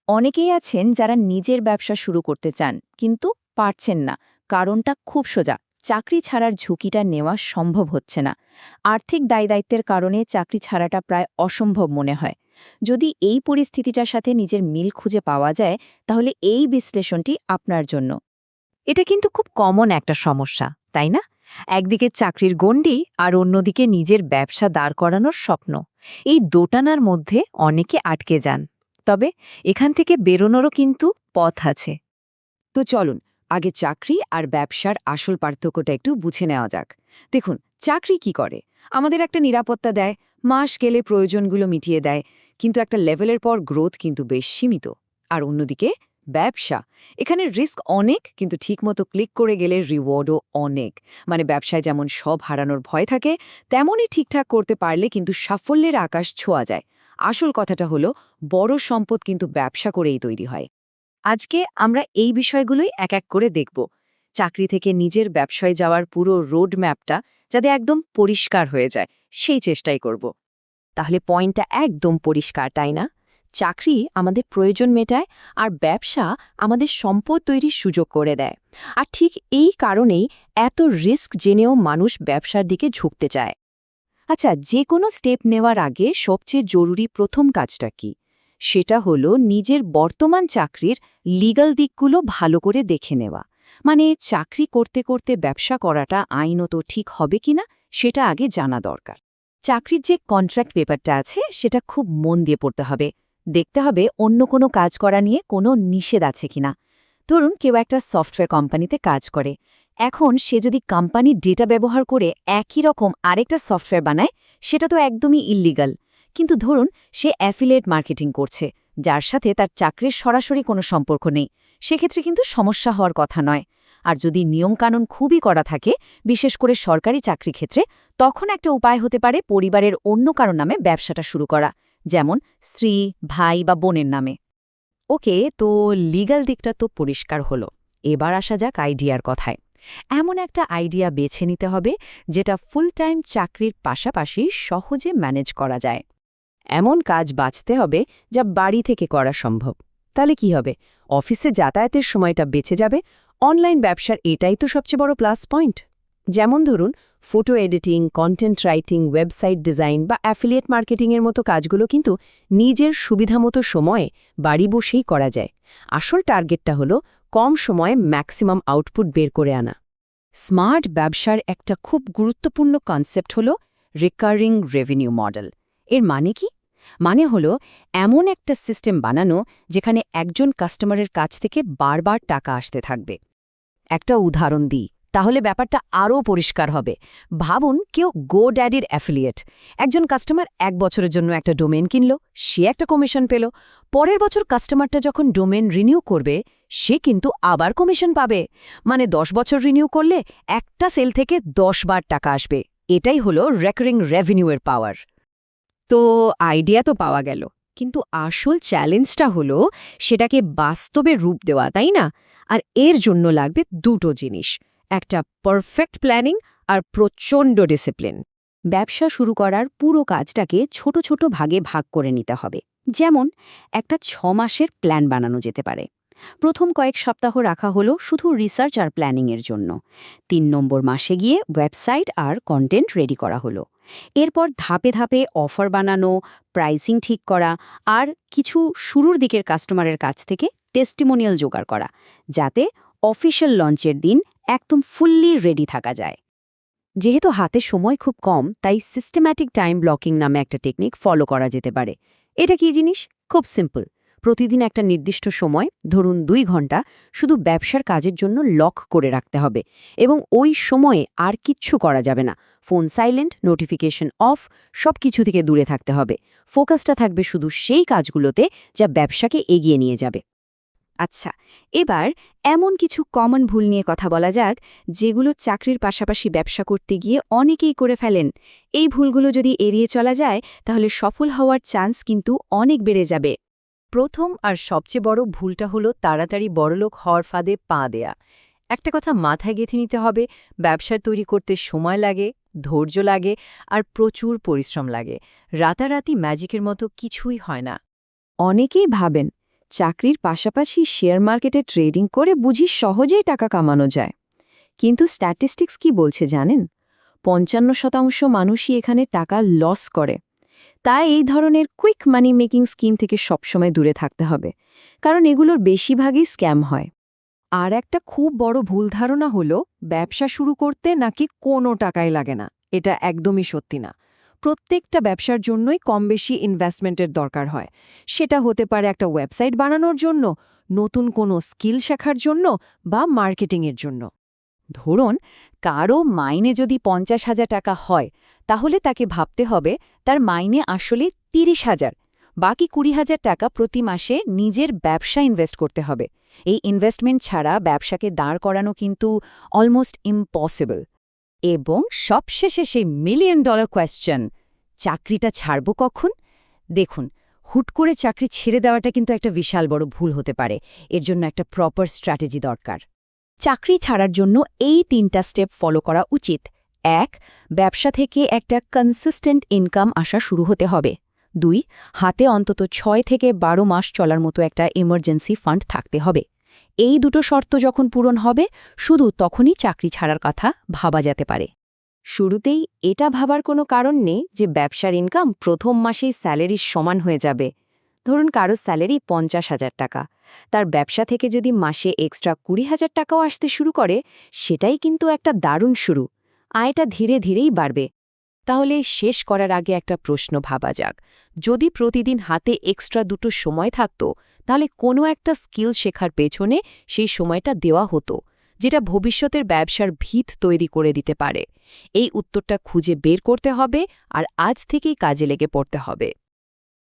অনেকেই আছেন যারা নিজের ব্যবসা শুরু করতে চান কিন্তু পারছেন না। কারণটা খুব সোজা, চাকরি ছাড়ার ঝুঁকিটা নেওয়া সম্ভব হচ্ছে না। আর্থিক দায়দায়িত্বের কারণে চাকরি ছাড়াটা প্রায় অসম্ভব মনে হয়। যদি এই পরিস্থিতিটার সাথে নিজের মিল খুঁজে পাওয়া যায়, তাহলে এই বিশ্লেষণটি আপনার জন্য। এটা কিন্তু খুব কমন একটা সমস্যা, তাই না? একদিকে চাকরির গণ্ডি আর অন্যদিকে নিজের ব্যবসা দাঁড় করানোর স্বপ্ন। এই দোটানার মধ্যে অনেকে আটকে যান। তবে এখান থেকে বেরোনোরও কিন্তু পথ আছে। তো চলুন আগে চাকরি আর ব্যবসার আসল পার্থক্যটা একটু বুঝে নেওয়া যাক। দেখুন, চাকরি কি করে? আমাদের একটা নিরাপত্তা দেয়, মাস গেলে প্রয়োজনগুলো মিটিয়ে দেয়, কিন্তু একটা লেভেলের পর গ্রোথ কিন্তু বেশ সীমিত। আর অন্যদিকে ব্যবসা, এখানে রিস্ক অনেক, কিন্তু ঠিকমতো ক্লিক করে গেলে রিওয়ার্ডও অনেক। মানে ব্যবসায় যেমন সব হারানোর ভয় থাকে, তেমনই ঠিকঠাক করতে পারলে কিন্তু সাফল্যের আকাশ ছোঁয়া যায়। আসল কথাটা হলো, বড় সম্পদ কিন্তু ব্যবসা করেই তৈরি হয়। আজকে আমরা এই বিষয়গুলোই এক এক করে দেখব। চাকরি থেকে নিজের ব্যবসায় যাওয়ার পুরো রোড ম্যাপটা যাতে একদম পরিষ্কার হয়ে যায়, সেই চেষ্টাই করব। তাহলে পয়েন্টটা একদম পরিষ্কার, তাই না? চাকরি আমাদের প্রয়োজন মেটায়, আর ব্যবসা আমাদের সম্পদ তৈরির সুযোগ করে দেয়। আর ঠিক এই কারণেই এত রিস্ক জেনেও মানুষ ব্যবসার দিকে ঝুঁকতে চায়। আচ্ছা, যে কোনো স্টেপ নেওয়ার আগে সবচেয়ে জরুরি প্রথম কাজটা কি? সেটা হলো নিজের বর্তমান চাকরির লিগ্যাল দিকগুলো ভালো করে দেখে নেওয়া। মানে চাকরি করতে করতে ব্যবসা করাটা আইনত ঠিক হবে কিনা সেটা আগে জানা দরকার। চাকরির যে কন্ট্রাক্ট পেপারটা আছে সেটা খুব মন দিয়ে পড়তে হবে। দেখতে হবে অন্য কোনো কাজ করা নিয়ে কোনো নিষেধ আছে কিনা। ধরুন কেউ একটা সফটওয়্যার কোম্পানিতে কাজ করে, এখন সে যদি কোম্পানির ডেটা ব্যবহার করে একই রকম আরেকটা সফটওয়্যার বানায়, সেটা তো একদমই ইল্লিগাল। কিন্তু ধরুন সে অ্যাফিলিয়েট মার্কেটিং করছে, যার সাথে তার চাকরির সরাসরি কোনো সম্পর্ক নেই, সেক্ষেত্রে কিন্তু সমস্যা হওয়ার কথা নয়। আর যদি নিয়মকানুন খুবই কড়া থাকে, বিশেষ করে সরকারি চাকরি ক্ষেত্রে, তখন একটা উপায় হতে পারে পরিবারের অন্য কারো নামে ব্যবসাটা শুরু করা, যেমন স্ত্রী, ভাই বা বোনের নামে। ওকে, তো লিগ্যাল দিকটা তো পরিষ্কার হলো। এবার আসা যাক আইডিয়ার কথায়। এমন একটা আইডিয়া বেছে নিতে হবে যেটা ফুল টাইম চাকরির পাশাপাশি সহজে ম্যানেজ করা যায়। এমন কাজ বাছতে হবে যা বাড়ি থেকে করা সম্ভব। তাহলে কি হবে? অফিসে যাতায়াতের সময়টা বেঁচে যাবে। অনলাইন ব্যবসার এটাই তো সবচেয়ে বড় প্লাস পয়েন্ট। যেমন ধরুন photo editing, content writing, website design বা অ্যাফিলিয়েট মার্কেটিংয়ের মতো কাজগুলো কিন্তু নিজের সুবিধামতো সময়ে বাড়ি বসেই করা যায়। আসল টার্গেটটা হলো কম সময়ে ম্যাক্সিমাম আউটপুট বের করে আনা। স্মার্ট ব্যবসার একটা খুব গুরুত্বপূর্ণ কনসেপ্ট হলো রিকারিং রেভিনিউ মডেল। এর মানে কি? মানে হলো এমন একটা সিস্টেম বানানো যেখানে একজন কাস্টমারের কাছ থেকে বারবার টাকা আসতে থাকবে। একটা উদাহরণ দিই, তাহলে ব্যাপারটা আরও পরিষ্কার হবে। ভাবুন কেউ GoDaddyর অ্যাফিলিয়েট। একজন কাস্টমার 1 বছরের জন্য একটা ডোমেন কিনল, সে একটা কমিশন পেল। পরের বছর কাস্টমারটা যখন ডোমেন রিনিউ করবে, সে কিন্তু আবার কমিশন পাবে। মানে 10 বছর রিনিউ করলে একটা সেল থেকে 10 বার টাকা আসবে। এটাই হলো রেকারিং রেভিনিউয়ের পাওয়ার। তো আইডিয়া তো পাওয়া গেল, কিন্তু আসল চ্যালেঞ্জটা হলো সেটাকে বাস্তবে রূপ দেওয়া, তাই না? আর এর জন্য লাগবে দুটো জিনিস, একটা পারফেক্ট প্ল্যানিং আর প্রচণ্ড ডিসিপ্লিন। ব্যবসা শুরু করার পুরো কাজটাকে ছোট ছোট ভাগে ভাগ করে নিতে হবে। যেমন একটা 6 মাসের প্ল্যান বানানো যেতে পারে। প্রথম কয়েক সপ্তাহ রাখা হলো শুধু রিসার্চ আর প্ল্যানিংয়ের জন্য। 3 নম্বর মাসে গিয়ে ওয়েবসাইট আর কন্টেন্ট রেডি করা হলো। এরপর ধাপে ধাপে অফার বানানো, প্রাইসিং ঠিক করা আর কিছু শুরুর দিকের কাস্টমারের কাছ থেকে টেস্টিমোনিয়াল জোগাড় করা, যাতে অফিশিয়াল লঞ্চের দিন একদম ফুললি রেডি থাকা যায়। যেহেতু হাতে সময় খুব কম, তাই সিস্টেম্যাটিক টাইম ব্লকিং নামে একটা টেকনিক ফলো করা যেতে পারে। এটা কি জিনিস? খুব সিম্পল। প্রতিদিন একটা নির্দিষ্ট সময়, ধরুন 2 ঘন্টা, শুধু ব্যবসার কাজের জন্য লক করে রাখতে হবে এবং ওই সময়ে আর কিচ্ছু করা যাবে না। ফোন সাইলেন্ট, নোটিফিকেশন অফ, সব কিছু থেকে দূরে থাকতে হবে। ফোকাসটা থাকবে শুধু সেই কাজগুলোতে যা ব্যবসাকে এগিয়ে নিয়ে যাবে। আচ্ছা, এবার এমন কিছু কমন ভুল নিয়ে কথা বলা যাক, যেগুলো চাকরির পাশাপাশি ব্যবসা করতে গিয়ে অনেকেই করে ফেলেন। এই ভুলগুলো যদি এড়িয়ে চলা যায়, তাহলে সফল হওয়ার চান্স কিন্তু অনেক বেড়ে যাবে। প্রথম আর সবচেয়ে বড় ভুলটা হলো তাড়াতাড়ি বড়লোক হওয়ার ফাঁদে পা দেয়া। একটা কথা মাথায় গেঁথে নিতে হবে, ব্যবসা তৈরি করতে সময় লাগে, ধৈর্য লাগে আর প্রচুর পরিশ্রম লাগে। রাতারাতি ম্যাজিকের মতো কিছুই হয় না। অনেকেই ভাবেন চাকরির পাশাপাশি শেয়ার মার্কেটে ট্রেডিং করে বুঝি সহজেই টাকা কামানো যায়। কিন্তু স্ট্যাটিস্টিক্স কি বলছে জানেন? ৫৫% মানুষই এখানে টাকা লস করে। তাই এই ধরনের কুইক মানি মেকিং স্কিম থেকে সবসময় দূরে থাকতে হবে, কারণ এগুলোর বেশিরভাগই স্ক্যাম হয়। আর একটা খুব বড় ভুল ধারণা হলো ব্যবসা শুরু করতে নাকি কোনো টাকাই লাগে না। এটা একদমই সত্যি না। প্রত্যেকটা ব্যবসার জন্যই কম বেশি ইনভেস্টমেন্টের দরকার হয়। সেটা হতে পারে একটা ওয়েবসাইট বানানোর জন্য, নতুন কোনো স্কিল শেখার জন্য বা মার্কেটিংয়ের জন্য। ধরুন কারও মাইনে যদি ৫০,০০০ টাকা হয়, তাহলে তাকে ভাবতে হবে তার মাইনে আসলে ৩০,০০০। বাকি ২০,০০০ টাকা প্রতি মাসে নিজের ব্যবসা ইনভেস্ট করতে হবে। এই ইনভেস্টমেন্ট ছাড়া ব্যবসাকে দাঁড় করানো কিন্তু অলমোস্ট ইম্পসিবল। এবং সবশেষে সেই $1,000,000 কোয়েশ্চেন, চাকরিটা ছাড়ব কখন? দেখুন, হুট করে চাকরি ছেড়ে দেওয়াটা কিন্তু একটা বিশাল বড় ভুল হতে পারে। এর জন্য একটা প্রপার স্ট্র্যাটেজি দরকার। চাকরি ছাড়ার জন্য এই ৩টা স্টেপ ফলো করা উচিত। ১. ব্যবসা থেকে একটা কনসিস্টেন্ট ইনকাম আসা শুরু হতে হবে। ২. হাতে অন্তত ৬ থেকে ১২ মাস চলার মতো একটা ইমার্জেন্সি ফান্ড থাকতে হবে। এই দুটো শর্ত যখন পূরণ হবে, শুধু তখনই চাকরি ছাড়ার কথা ভাবা যেতে পারে। শুরুতেই এটা ভাবার কোনো কারণ নেই যে ব্যবসার ইনকাম প্রথম মাসেই স্যালারির সমান হয়ে যাবে। ধরুন কারো স্যালারি ৫০,০০০ টাকা, তার ব্যবসা থেকে যদি মাসে এক্সট্রা ২০,০০০ টাকাও আসতে শুরু করে, সেটাই কিন্তু একটা দারুণ শুরু। আয়টা ধীরে ধীরেই বাড়বে। তাহলে শেষ করার আগে একটা প্রশ্ন ভাবা যাক। যদি প্রতিদিন হাতে এক্সট্রা দুটো সময় থাকত, তাহলে কোনো একটা স্কিল শেখার পেছনে সেই সময়টা দেওয়া হতো, যেটা ভবিষ্যতের ব্যবসার ভিত তৈরি করে দিতে পারে। এই উত্তরটা খুঁজে বের করতে হবে আর আজ থেকেই কাজে লেগে পড়তে হবে।